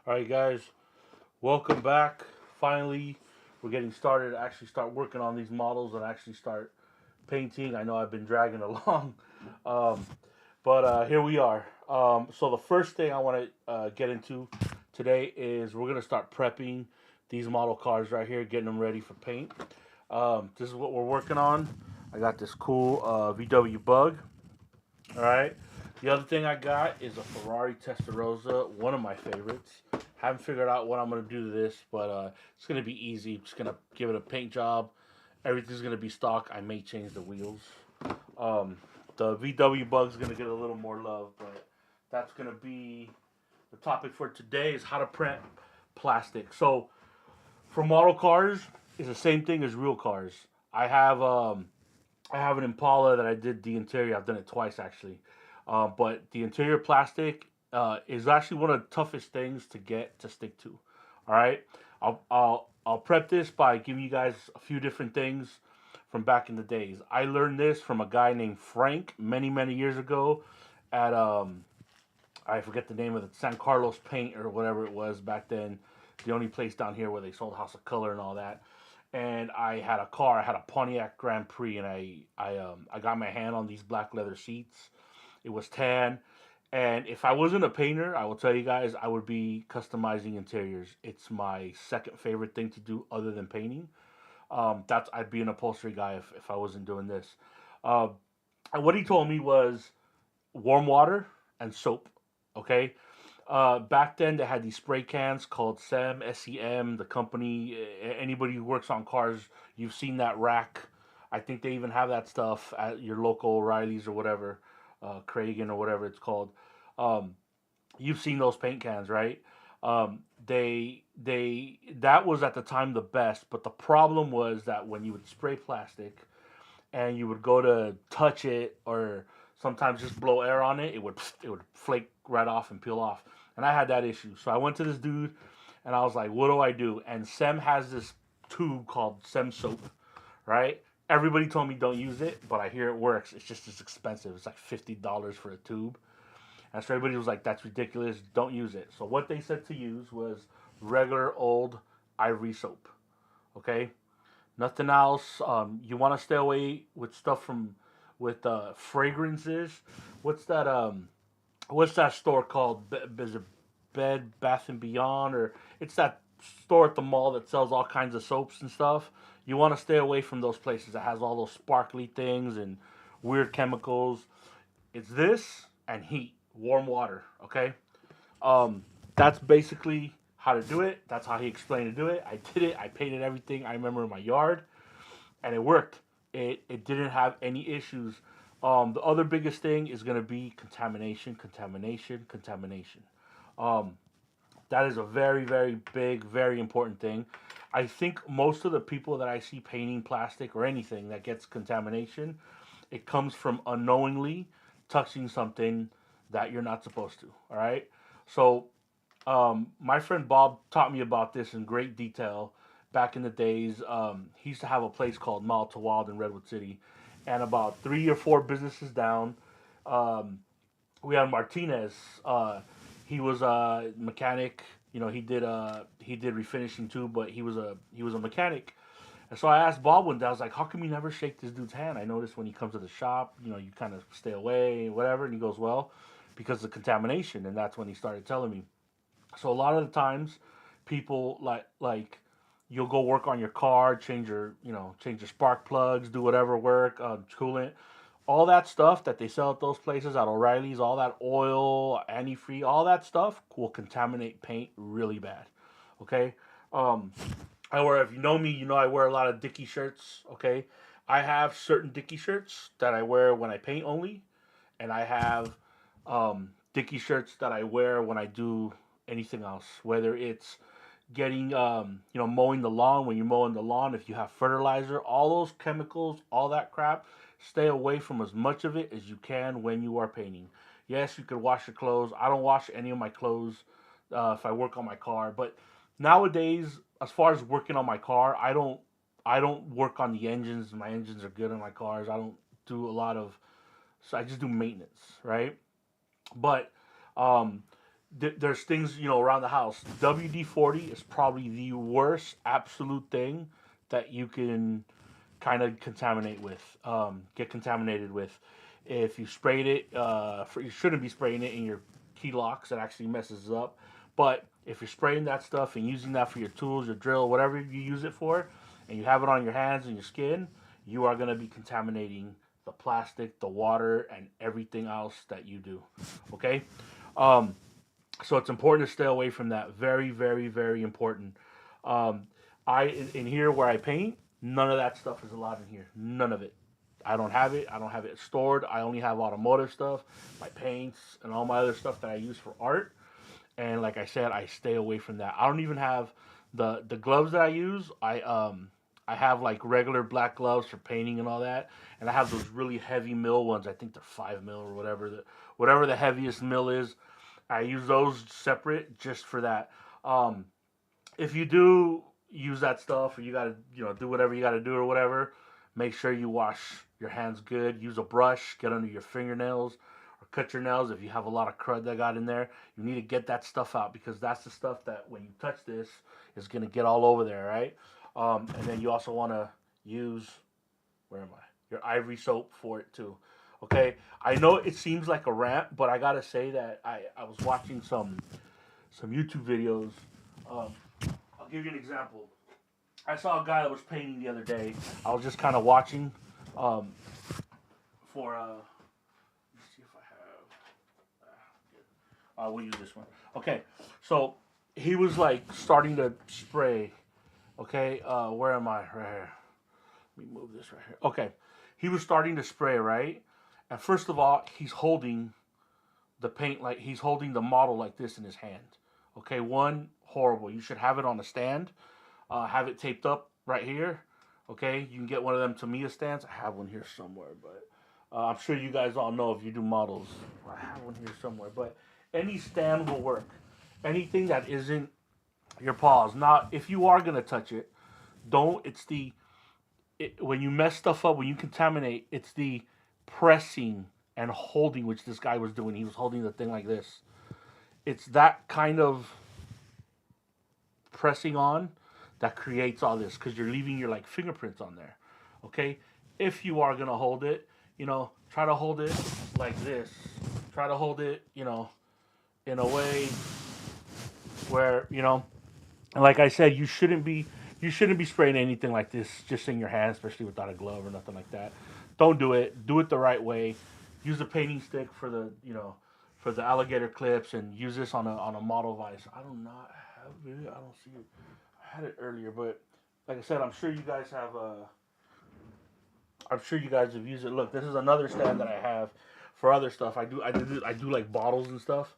All right, guys, welcome back. Finally, we're getting started to actually start working on these models and actually start painting. I know I've been dragging along, um, but here we are. So the first thing I want to get into today is we're gonna start prepping these model cars right here, getting them ready for paint. This is what we're working on. I got this cool VW Bug. All right. The other thing I got is a Ferrari Testarossa, one of my favorites. Haven't figured out what I'm gonna do to this, but it's gonna be easy. Just gonna give it a paint job. Everything's gonna be stock. I may change the wheels. Um, the VW Bug's gonna get a little more love, but that's gonna be the topic for today. Is how to print plastic. So for model cars, it's the same thing as real cars. I have um, I have an Impala that I did the interior. I've done it twice actually, but the interior plastic is actually one of the toughest things to get to stick to. All right, I'll prep this by giving you guys a few different things from back in the days. I learned this from a guy named Frank many years ago at I forget the name of the San Carlos Paint or whatever it was back then. The only place down here where they sold House of Color and all that. And I had a car. I had a Pontiac Grand Prix, and I got my hand on these black leather seats. It was tan, and if I wasn't a painter, I will tell you guys I would be customizing interiors. It's my second favorite thing to do other than painting. That's I'd be an upholstery guy if I wasn't doing this. Uh, and what he told me was warm water and soap. Okay, back then they had these spray cans called SEM. The company, anybody who works on cars, you've seen that rack. I think they even have that stuff at your local O'Reilly's or whatever, Cragen or whatever it's called. Um, you've seen those paint cans, right? They that was at the time the best, but the problem was that when you would spray plastic and you would go to touch it or sometimes just blow air on it, it would flake right off and peel off. And I had that issue. So I went to this dude and I was like, what do I do? And Sem has this tube called Sem soap, right? Everybody told me don't use it, but I hear it works. It's just as expensive. It's like $50 for a tube. And so everybody was like, that's ridiculous. Don't use it. So what they said to use was regular old Ivory soap. Okay? Nothing else. You want to stay away with stuff from with fragrances. What's that? What's that store called? Is it Bed Bath and Beyond, or it's that store at the mall that sells all kinds of soaps and stuff. You want to stay away from those places that has all those sparkly things and weird chemicals. It's this and heat, warm water. Okay, that's basically how to do it. That's how he explained to do it. I did it. I painted everything I remember in my yard and it worked. It didn't have any issues. The other biggest thing is going to be contamination, contamination, contamination. Um, that is a very big, very important thing. I think most of the people that I see painting plastic or anything that gets contamination, it comes from unknowingly touching something that you're not supposed to. All right. So my friend Bob taught me about this in great detail back in the days. He used to have a place called Mall to Wild in Redwood City, and about 3 or 4 businesses down, um, we had Martinez. He was a mechanic. You know, he did refinishing too, but he was a mechanic. And so I asked Bob one day, I was like, "How come you never shake this dude's hand? I noticed when he comes to the shop, you kind of stay away, whatever." And he goes, "Well, because of contamination." And that's when he started telling me. So a lot of the times, people like you'll go work on your car, change your spark plugs, do whatever work, coolant, all that stuff that they sell at those places at O'Reilly's, all that oil, antifreeze, all that stuff will contaminate paint really bad. Okay, um, I wear if you know me, you know I wear a lot of Dickie shirts. Okay, I have certain Dickie shirts that I wear when I paint only, and I have Dickie shirts that I wear when I do anything else, whether it's getting mowing the lawn. When you're mowing the lawn, if you have fertilizer, all those chemicals, all that crap, stay away from as much of it as you can when you are painting. Yes, you could wash your clothes. I don't wash any of my clothes if I work on my car, but nowadays, as far as working on my car, I don't work on the engines. My engines are good on my cars. I don't do a lot of, so I just do maintenance, right? But um, there's things, around the house. WD-40 is probably the worst absolute thing that you can kind of get contaminated with. If you sprayed it, you shouldn't be spraying it in your key locks. It actually messes it up. But if you're spraying that stuff and using that for your tools, your drill, whatever you use it for, and you have it on your hands and your skin, you are going to be contaminating the plastic, the water, and everything else that you do. Okay? Um, so it's important to stay away from that. Very, very, very important. Um, in here where I paint, none of that stuff is allowed in here. None of it. I don't have it. I don't have it stored. I only have automotive stuff, my paints, and all my other stuff that I use for art. And like I said, I stay away from that. I don't even have the gloves that I use. I have like regular black gloves for painting and all that, and I have those really heavy mil ones. I think they're 5 mil or whatever the heaviest mil is. I use those separate just for that. Um, if you do use that stuff, or you gotta do whatever you gotta do or whatever, make sure you wash your hands good. Use a brush, get under your fingernails, or cut your nails if you have a lot of crud that got in there. You need to get that stuff out because that's the stuff that when you touch this is gonna get all over there, right? And then you also want to use, where am I? Your ivory soap for it too. Okay, I know it seems like a rant, but I gotta say that I was watching some YouTube videos. Um, I'll give you an example. I saw a guy that was painting the other day. I was just kind of watching um, for let's see if I have. We'll use this one. Okay, so he was like starting to spray. Okay, where am I? Right here. Let me move this right here. Okay, he was starting to spray, right? And first of all, he's holding the paint like he's holding the model like this in his hand. Okay, one, horrible. You should have it on a stand. Have it taped up right here. Okay, you can get one of them Tamiya stands. I have one here somewhere, but I'm sure you guys all know if you do models. I have one here somewhere, but any stand will work. Anything that isn't your paws. Now, if you are gonna touch it, don't. When you mess stuff up, when you contaminate, it's the pressing and holding, which this guy was doing. He was holding the thing like this. It's that kind of pressing on that creates all this because you're leaving your like fingerprints on there. Okay, if you are gonna hold it, try to hold it like this. Try to hold it, in a way where and like I said, you shouldn't be spraying anything like this just in your hand, especially without a glove or nothing like that. Don't do it. Do it the right way. Use a painting stick for the alligator clips, and use this on a model vise. I do not have it. I don't see it. I had it earlier, but like I said, I'm sure you guys have. I'm sure you guys have used it. Look, this is another stand that I have for other stuff. I do like bottles and stuff,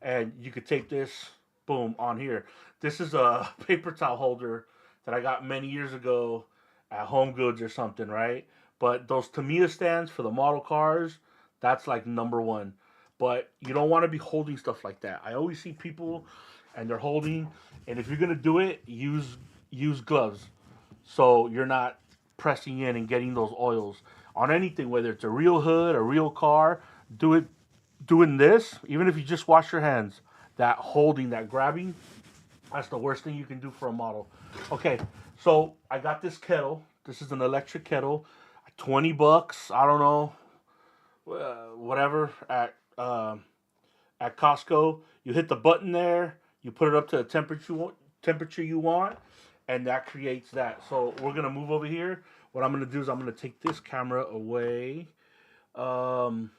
and you could tape this, boom, on here. This is a paper towel holder that I got many years ago at Home Goods or something, right? But those Tamiya stands for the model cars, that's like number one. But you don't want to be holding stuff like that. I always see people and they're holding, and if you're gonna do it, use gloves so you're not pressing in and getting those oils on anything, whether it's a real hood, a real car. Do it doing this, even if you just wash your hands, that holding, that grabbing, that's the worst thing you can do for a model. Okay, so I got this kettle. This is an electric kettle, $20. I don't know, whatever at Costco. You hit the button there. You put it up to the temperature you want, and that creates that. So we're gonna move over here. What I'm gonna do is I'm gonna take this camera away. Um,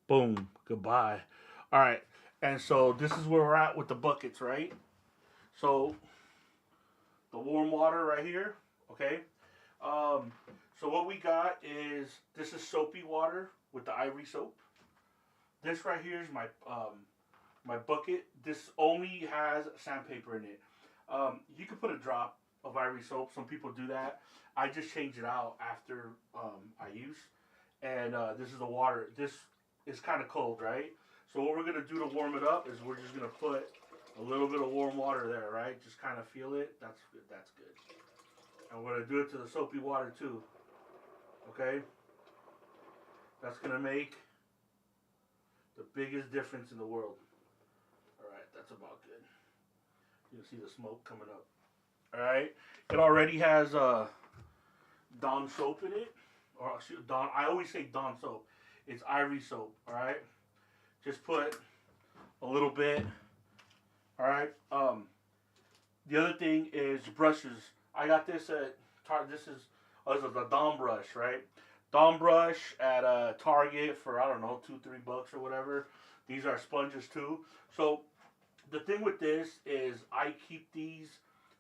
Boom. Goodbye. All right. And so this is where we're at with the buckets, right? So the warm water right here. Okay. Um, so what we got is this is soapy water with the ivory soap. This right here is my bucket. This only has sandpaper in it. You can put a drop of ivory soap. Some people do that. I just change it out after I use. And this is the water. This is kind of cold, right? So what we're gonna do to warm it up is we're just gonna put a little bit of warm water there, right? Just kind of feel it. That's good. That's good. And we're gonna do it to the soapy water too. Okay. That's gonna make the biggest difference in the world. That's about good. You can see the smoke coming up. All right. It already has Dawn soap in it, or Dawn. I always say Dawn soap. It's Ivory soap. All right. Just put a little bit. All right. The other thing is brushes. I got this at This is the Dawn brush, right? Dawn brush at Target for I don't know $2-3 or whatever. These are sponges too. So the thing with this is I keep these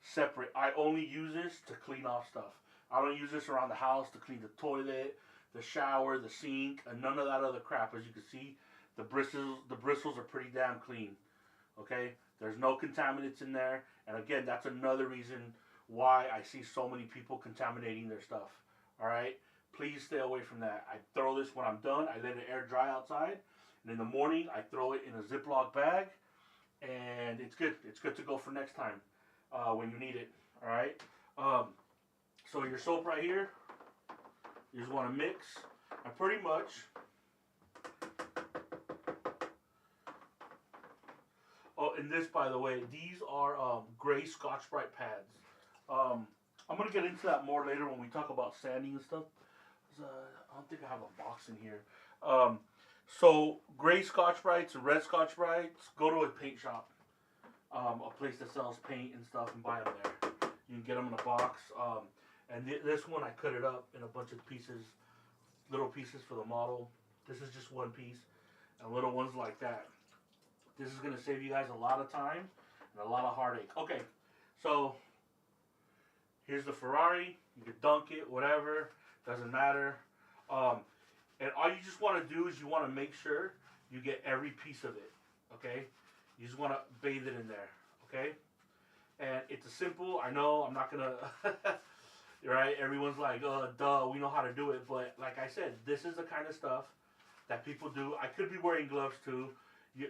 separate. I only use this to clean off stuff. I don't use this around the house to clean the toilet, the shower, the sink, and none of that other crap. As you can see, the bristles are pretty damn clean. Okay, there's no contaminants in there, and again, that's another reason why I see so many people contaminating their stuff. All right, please stay away from that. I throw this when I'm done. I let it air dry outside, and in the morning I throw it in a Ziploc bag, and it's good. It's good to go for next time when you need it. All right. So your soap right here, you just want to mix, and pretty much. Oh, and this, by the way, these are gray Scotch-Brite pads. I'm going to get into that more later when we talk about sanding and stuff. I don't think I have a box in here. So, gray Scotch-Brites and red Scotch-Brites, go to a paint shop. A place that sells paint and stuff, and buy them there. You can get them in a box. And this one, I cut it up in a bunch of pieces, little pieces for the model. This is just one piece, and little ones like that. This is going to save you guys a lot of time and a lot of heartache. Okay, so here's the Ferrari. You can dunk it, whatever. Doesn't matter. And all you just want to do is you want to make sure you get every piece of it. Okay? You just want to bathe it in there. Okay? And it's a simple. I know I'm not going to... right? Everyone's like, duh, we know how to do it. But like I said, this is the kind of stuff that people do. I could be wearing gloves too.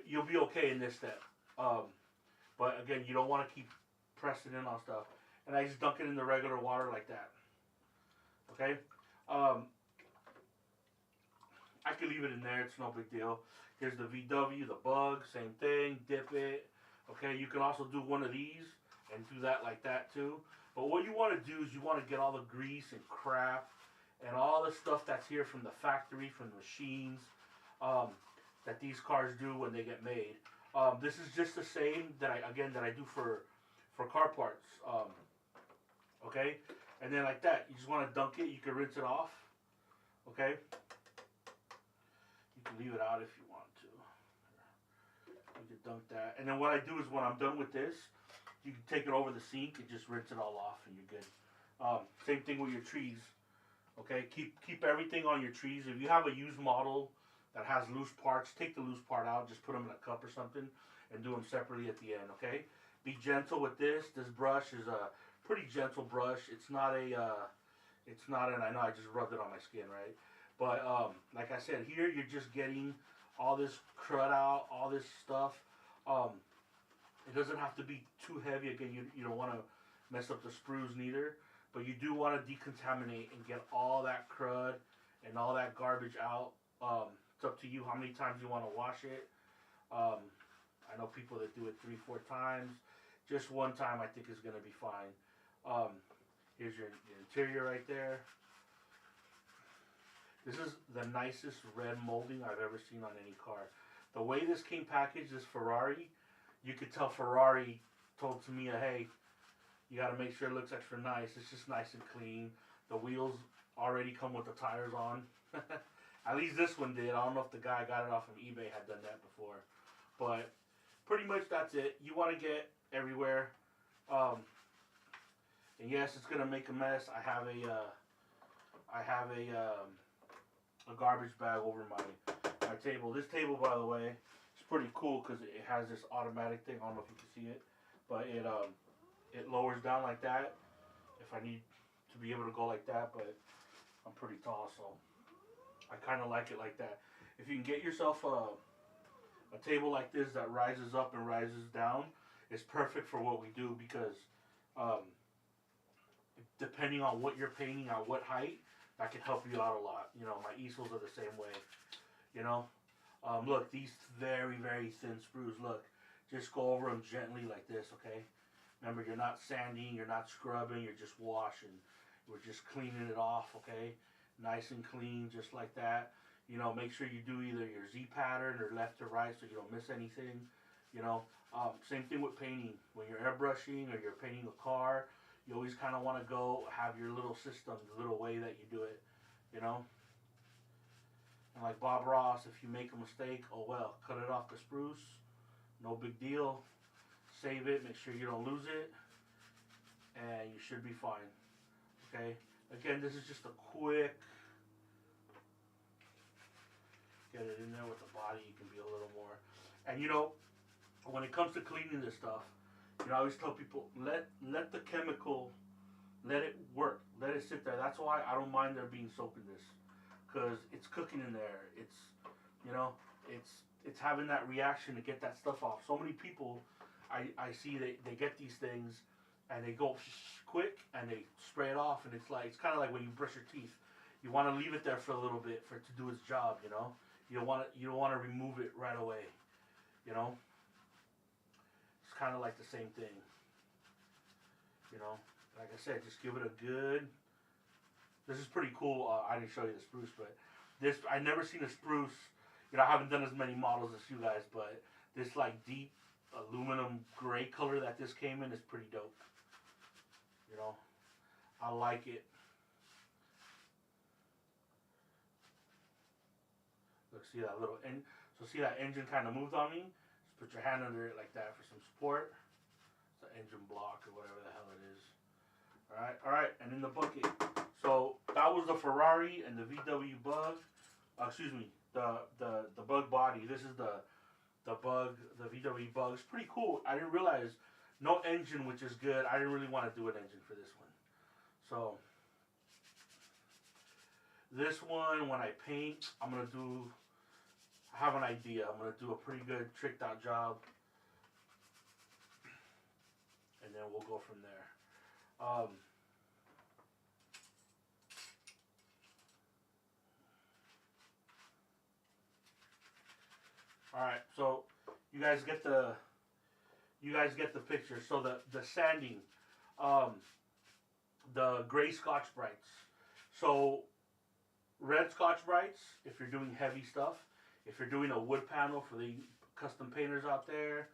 You'll be okay in this step. But again, you don't want to keep pressing in on stuff. And I just dunk it in the regular water like that. Okay? I could leave it in there. It's no big deal. Here's the VW, the Bug, same thing. Dip it. Okay? You can also do one of these and do that like that too. But what you want to do is you want to get all the grease and crap and all the stuff that's here from the factory, from the machines, that these cars do when they get made. This is just the same that I do for car parts. Okay, and then like that, you just want to dunk it. You can rinse it off. Okay, you can leave it out if you want to. You can dunk that, and then what I do is when I'm done with this, you can take it over the sink and just rinse it all off, and you're good. Same thing with your trees. Okay, keep everything on your trees. If you have a used model that has loose parts, take the loose part out, just put them in a cup or something, and do them separately at the end, okay? Be gentle with this. This brush is a pretty gentle brush. It's not an, I know I just rubbed it on my skin, right? But, like I said, here you're just getting all this crud out, all this stuff. It doesn't have to be too heavy. Again, you don't want to mess up the sprues neither, but you do want to decontaminate and get all that crud and all that garbage out. It's up to you how many times you want to wash it. I know people that do it 3-4 times. Just one time I think is going to be fine. Here's your interior right there. This is the nicest red molding I've ever seen on any car. The way this came packaged, this Ferrari, you could tell Ferrari told Tamiya, hey, you got to make sure it looks extra nice. It's just nice and clean. The wheels already come with the tires on. At least this one did. I don't know if the guy got it off of eBay had done that before. But pretty much that's it. You want to get everywhere. And yes, it's going to make a mess. I have a garbage bag over my table. This table, by the way, is pretty cool because it has this automatic thing. I don't know if you can see it. But it lowers down like that if I need to be able to go like that. But I'm pretty tall, so I kind of like it like that. If you can get yourself a table like this that rises up and rises down, it's perfect for what we do because depending on what you're painting at what height, that can help you out a lot. You know, my easels are the same way. You know, look, these very, very thin sprues. Look, Just go over them gently like this, okay? Remember, you're not sanding, you're not scrubbing, you're just washing. We're just cleaning it off, okay? Nice and clean, just like that. You know, make sure you do either your Z pattern or left to right so you don't miss anything. You know, same thing with painting. When you're airbrushing or you're painting a car, you always kind of want to go have your little system, the little way that you do it. You know, and like Bob Ross, if you make a mistake, oh well, cut it off the spruce. No big deal. Save it. Make sure you don't lose it, and you should be fine. Okay. Again, this is just a quick. Get it in there with the body. You can be a little more. And you know, when it comes to cleaning this stuff, you know, I always tell people let the chemical, let it work, let it sit there. That's why I don't mind there being soap in this, because it's cooking in there. It's, you know, it's having that reaction to get that stuff off. So many people, I see they get these things, and they go quick and they spray it off, and it's kind of like when you brush your teeth. You want to leave it there for a little bit for it to do its job. You know, you don't want to remove it right away. You know. It's kind of like the same thing, you know. Like I said, just give it a good. This is pretty cool. I didn't show you the spruce, but this I never seen a spruce. You know, I haven't done as many models as you guys, but this like deep aluminum gray color that this came in is pretty dope. You know, I like it. Look, see that little so see that engine kind of moved on me. Put your hand under it like that for some support. It's an engine block or whatever the hell it is. Alright, and in the bucket. So that was the Ferrari and the VW Bug. Excuse me, the Bug body. This is the Bug, the VW Bug. It's pretty cool. I didn't realize no engine, which is good. I didn't really want to do an engine for this one. So this one, when I paint, I'm gonna do. I have an idea. I'm going to do a pretty good tricked out job. And then we'll go from there. Alright, so you guys get the picture. So the sanding, the gray Scotch-Brites. So red Scotch-Brites, if you're doing heavy stuff. If you're doing a wood panel for the custom painters out there,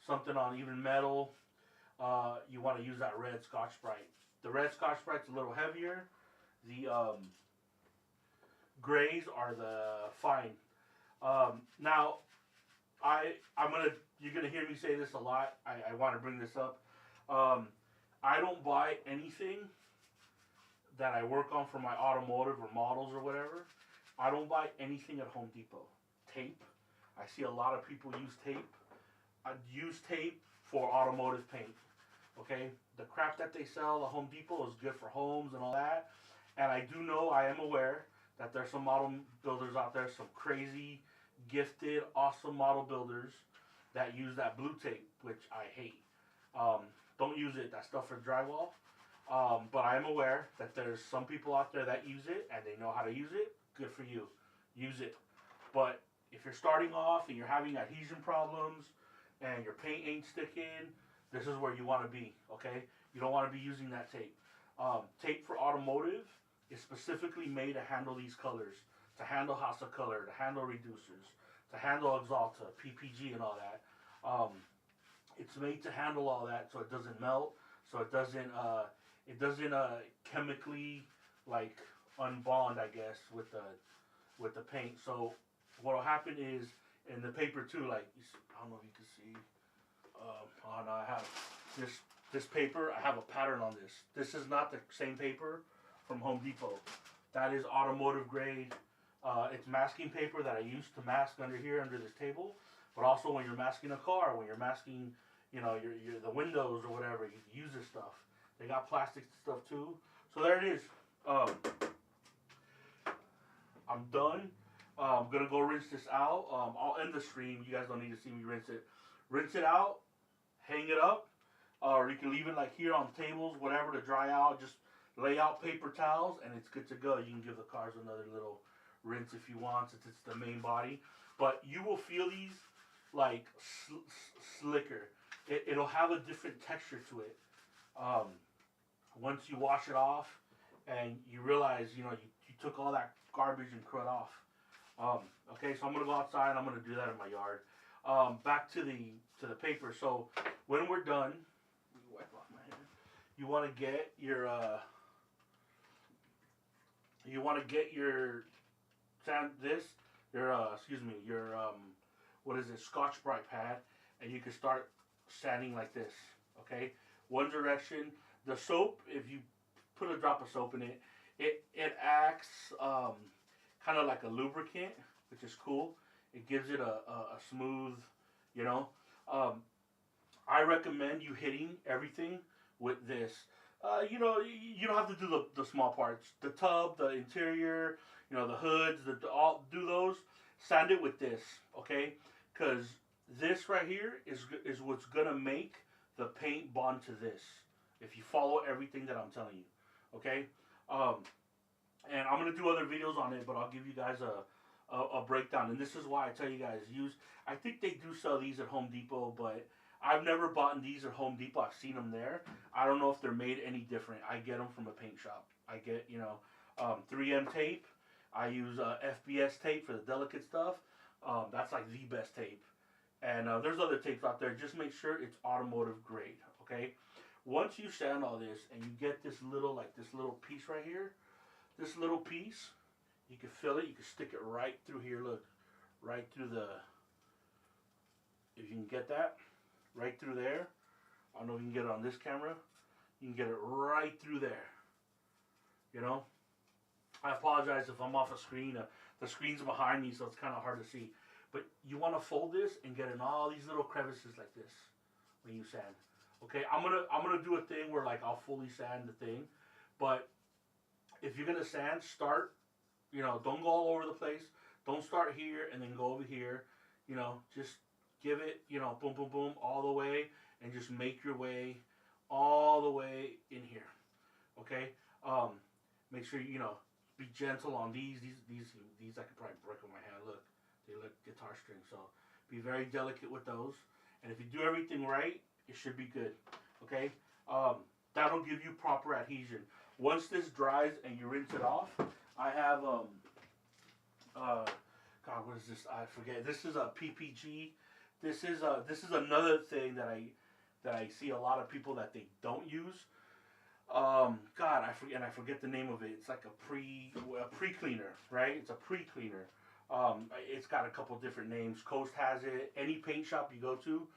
something on even metal, you want to use that red Scotch-Brite. The red Scotch-Brite's a little heavier. The grays are the fine. Now, you're gonna hear me say this a lot. I want to bring this up. I don't buy anything that I work on for my automotive or models or whatever. I don't buy anything at Home Depot. Tape. I see a lot of people use tape. I use tape for automotive paint. Okay? The crap that they sell at Home Depot is good for homes and all that. And I do know, I am aware, that there's some model builders out there, some crazy, gifted, awesome model builders that use that blue tape, which I hate. Don't use it. That stuff for drywall. But I am aware that there's some people out there that use it and they know how to use it. Good for you. Use it. But if you're starting off and you're having adhesion problems and your paint ain't sticking, this is where you want to be, okay? You don't want to be using that tape. Tape for automotive is specifically made to handle these colors, to handle House of Color, to handle reducers, to handle Axalta, PPG and all that. It's made to handle all that so it doesn't melt, so it doesn't chemically like unbond, I guess, with the paint. So what'll happen is in the paper too, like I don't know if you can see. Oh no, I have this paper. I have a pattern on this. This is not the same paper from Home Depot. That is automotive grade. It's masking paper that I use to mask under here under this table. But also when you're masking a car, when you're masking, you know, your the windows or whatever, you can use this stuff. They got plastic stuff too. So there it is. I'm done. I'm gonna go rinse this out. I'll end the stream. You guys don't need to see me rinse it. Rinse it out, hang it up, or you can leave it like here on tables, whatever, to dry out. Just lay out paper towels, and it's good to go. You can give the cars another little rinse if you want, since it's the main body. But you will feel these like slicker. It'll have a different texture to it. Um, Once you wash it off, and you realize, you took all that garbage and crud off. Um, okay, so I'm gonna go outside. And I'm gonna do that in my yard. Back to the paper. So when we're done, let me wipe off my hand. You want to get your sand this your excuse me your what is it, Scotch-Brite pad, and you can start sanding like this. Okay, one direction. The soap, if you put a drop of soap in it, it acts kind of like a lubricant, which is cool. It gives it a smooth, you know. Um, I recommend you hitting everything with this. You don't have to do the small parts, the tub, the interior, the hoods, all do those. Sand it with this, okay? Because this right here is what's gonna make the paint bond to this. If you follow everything that I'm telling you, okay? And I'm gonna do other videos on it, but I'll give you guys a breakdown. And this is why I tell you guys, I think they do sell these at Home Depot, but I've never bought these at Home Depot. I've seen them there. I don't know if they're made any different. I get them from a paint shop. I get 3M tape. I use FBS tape for the delicate stuff. That's like the best tape. And there's other tapes out there. Just make sure it's automotive grade, okay? Once you sand all this and you get this little piece right here, this little piece, you can fill it. You can stick it right through here. Look, right through if you can get that, right through there. I don't know if you can get it on this camera. You can get it right through there. I apologize if I'm off a screen. The screen's behind me, so it's kind of hard to see. But you want to fold this and get in all these little crevices like this when you sand. Okay, I'm gonna do a thing where like I'll fully sand the thing, but if you're gonna sand, start. Don't go all over the place. Don't start here and then go over here. Just give it. Boom, boom, boom, all the way, and just make your way all the way in here. Okay. Make sure be gentle on these. These I could probably break with my hand. Look, they look guitar strings. So be very delicate with those. And if you do everything right, it should be good. Okay. That'll give you proper adhesion. Once this dries and you rinse it off, I have God, what is this? I forget. This is a PPG. This is another thing that I see a lot of people that they don't use. God, I forget the name of it. It's like a pre-cleaner, right? It's a pre-cleaner. It's got a couple different names. Coast has it. Any paint shop you go to,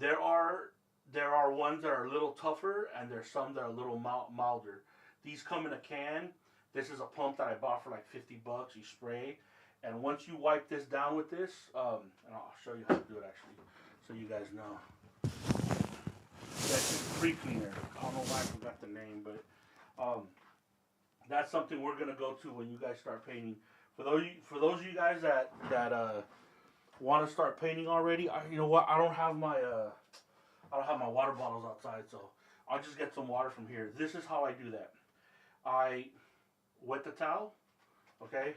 there are ones that are a little tougher, and there's some that are a little milder. These come in a can. This is a pump that I bought for like $50. You spray, and once you wipe this down with this, and I'll show you how to do it actually, so you guys know. That's just pre-cleaner. I don't know why I forgot the name, but that's something we're gonna go to when you guys start painting. For those of you guys that want to start painting already, you know what? I don't have my water bottles outside, so I'll just get some water from here. This is how I do that. I wet the towel, okay?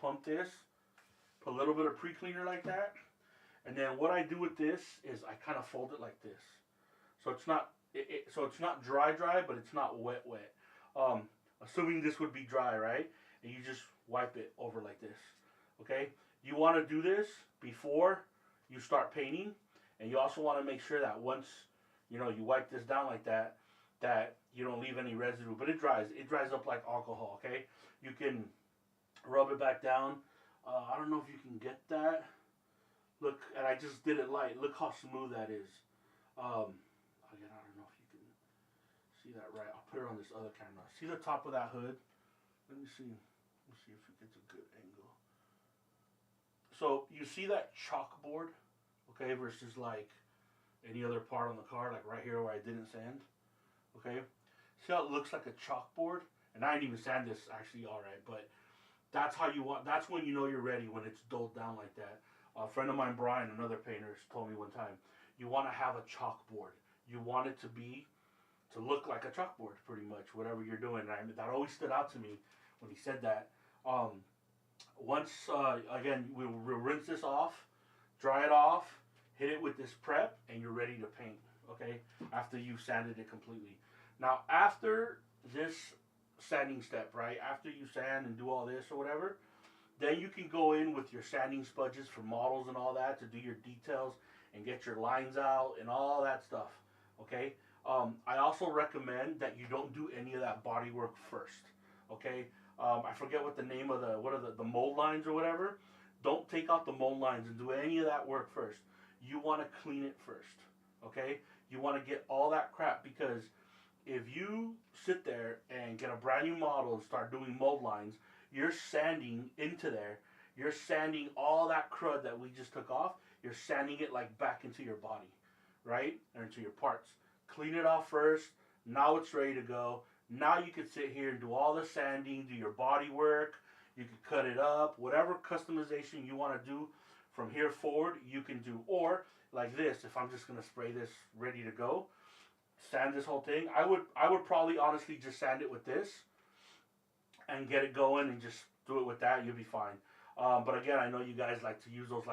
Pump this, put a little bit of pre-cleaner like that, and then what I do with this is I kind of fold it like this. So it's not dry, but it's not wet. Assuming this would be dry, right? And you just wipe it over like this. Okay? You want to do this before you start painting, and you also want to make sure that once you wipe this down like that, that you don't leave any residue. But it dries up like alcohol. Okay? You can rub it back down. I don't know if you can get that. Look, and I just did it light. Look how smooth that is. Again, I don't know if you can see that right. I'll put it on this other camera. See the top of that hood? Let me see. Let's see if it gets a good angle. So you see that chalkboard, okay, versus like any other part on the car, like right here where I didn't sand, okay? See how it looks like a chalkboard? And I didn't even sand this actually, all right, but that's how you want. That's when you know you're ready, when it's dulled down like that. A friend of mine, Brian, another painter, told me one time, you want to have a chalkboard. You want it to look like a chalkboard, pretty much, whatever you're doing. And that always stood out to me when he said that. Once, again, we'll rinse this off. dry it off, hit it with this prep, and you're ready to paint, okay, after you've sanded it completely. Now, after this sanding step, right, after you sand and do all this or whatever, then you can go in with your sanding sponges for models and all that to do your details and get your lines out and all that stuff, okay? I also recommend that you don't do any of that body work first, okay? I forget what the name of the mold lines or whatever. Don't take out the mold lines and do any of that work first. You want to clean it first, okay? You want to get all that crap, because if you sit there and get a brand new model and start doing mold lines, you're sanding into there. You're sanding all that crud that we just took off. You're sanding it like back into your body, right? Or into your parts. Clean it off first. Now it's ready to go. Now you can sit here and do all the sanding, do your body work. You can cut it up. Whatever customization you want to do from here forward, you can do. Or like this, if I'm just going to spray this ready to go, sand this whole thing, I would probably honestly just sand it with this and get it going and just do it with that. You'll be fine. But again, I know you guys like to use those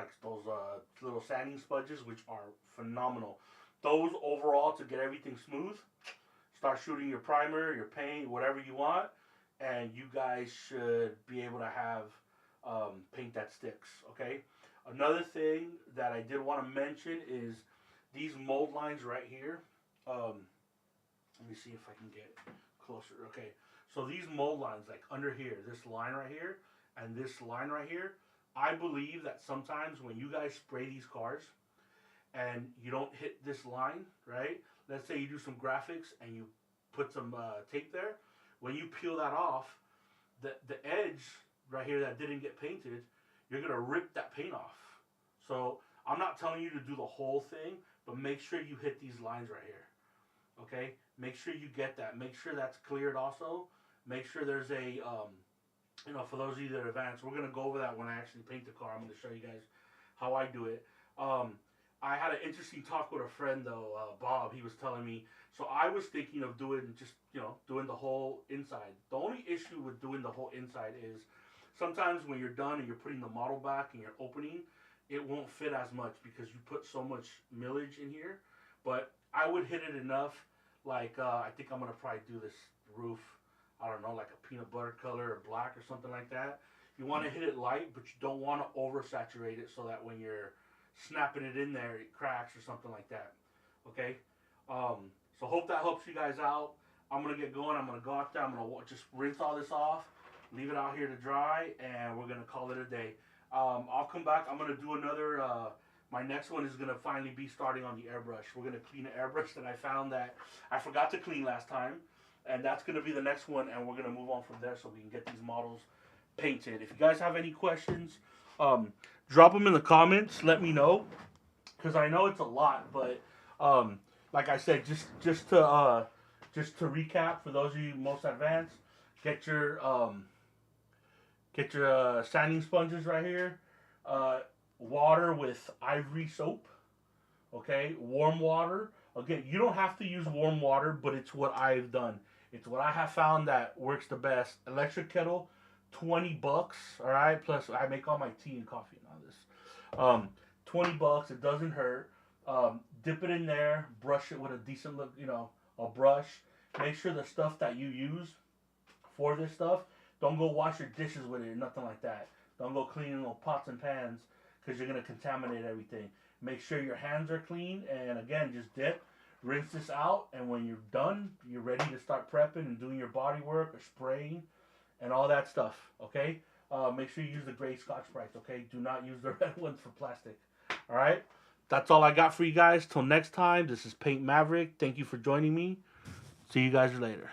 little sanding sponges, which are phenomenal. Those overall, to get everything smooth, start shooting your primer, your paint, whatever you want, and you guys should be able to have paint that sticks, okay? Another thing that I did want to mention is these mold lines right here. Let me see if I can get closer. Okay, so these mold lines, like under here, this line right here, and this line right here, I believe that sometimes when you guys spray these cars and you don't hit this line, right? Let's say you do some graphics and you put some tape there. When you peel that off, the edge right here that didn't get painted, you're gonna rip that paint off. So I'm not telling you to do the whole thing, but make sure you hit these lines right here. Okay, make sure you get that. Make sure that's cleared also. Make sure there's a, for those of you that are advanced, we're going to go over that when I actually paint the car. I'm going to show you guys how I do it. I had an interesting talk with a friend though, Bob. He was telling me, so I was thinking of doing just, doing the whole inside. The only issue with doing the whole inside is sometimes when you're done and you're putting the model back and you're opening, it won't fit as much because you put so much millage in here. But I would hit it enough, like I think I'm going to probably do this roof, I don't know, like a peanut butter color or black or something like that. You want to hit it light, but you don't want to oversaturate it so that when you're snapping it in there, it cracks or something like that. Okay? So hope that helps you guys out. I'm going to get going. I'm going to go out there. I'm going to just rinse all this off, leave it out here to dry, and we're going to call it a day. I'll come back. I'm going to do another... my next one is going to finally be starting on the airbrush. We're going to clean an airbrush that I found that I forgot to clean last time. And that's going to be the next one. And we're going to move on from there so we can get these models painted. If you guys have any questions, drop them in the comments. Let me know. Because I know it's a lot. But like I said, just to recap, for those of you most advanced, get your sanding sponges right here. Water with ivory soap, okay, warm water. Again, you don't have to use warm water, but it's what I've done. It's what I have found that works the best. Electric kettle, $20, all right, plus I make all my tea and coffee and all this. $20, it doesn't hurt. Dip it in there, brush it with a decent look, a brush. Make sure the stuff that you use for this stuff, don't go wash your dishes with it or nothing like that. Don't go cleaning little pots and pans, because you're going to contaminate everything. Make sure your hands are clean, and again, just dip, rinse this out, and when you're done, you're ready to start prepping and doing your body work or spraying and all that stuff, okay? Make sure you use the gray Scotch-Brite, okay? Do not use the red ones for plastic, all right? That's all I got for you guys. Till next time, this is Paint Maverick. Thank you for joining me. See you guys later.